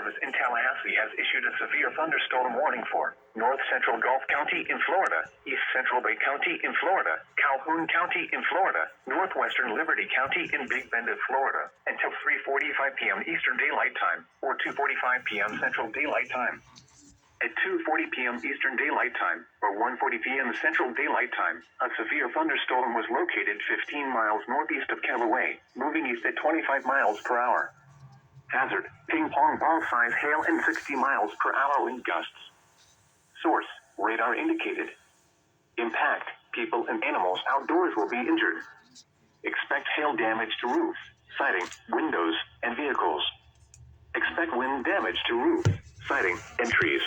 Office in Tallahassee has issued a severe thunderstorm warning for North Central Gulf County in Florida, East Central Bay County in Florida, Calhoun County in Florida, Northwestern Liberty County in Big Bend of Florida, until 3:45 p.m. Eastern Daylight Time, or 2:45 p.m. Central Daylight Time. At 2:40 p.m. Eastern Daylight Time, or 1:40 p.m. Central Daylight Time, a severe thunderstorm was located 15 miles northeast of Callaway, moving east at 25 miles per hour. Hazard: ping-pong ball-size hail and 60 miles per hour wind gusts. Source: radar indicated. Impact: people and animals outdoors will be injured. Expect hail damage to roofs, siding, windows, and vehicles. Expect wind damage to roofs, siding, and trees.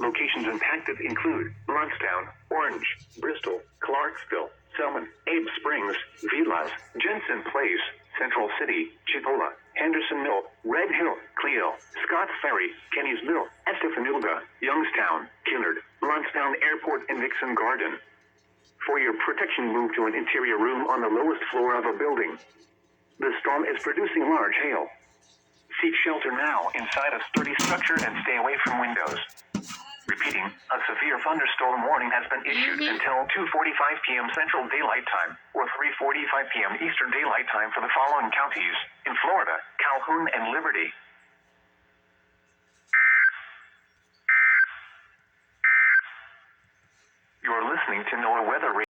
Locations impacted include Blountstown, Orange, Bristol, Clarksville, Selman, Abe Springs, Villas, Jensen Place, Central City, Chipola, Henderson Mill, Red Hill, Clio, Scotts Ferry, Kenny's Mill, Estefanilga, Youngstown, Killard, Blountstown Airport, and Vixen Garden. For your protection, move to an interior room on the lowest floor of a building. The storm is producing large hail. Seek shelter now inside a sturdy structure and stay away from windows. Repeating, a severe thunderstorm warning has been issued until 2:45 p.m. Central Daylight Time, or 3:45 p.m. Eastern Daylight Time for the following counties in Florida: Calhoun and Liberty. You are listening to NOAA Weather Radio.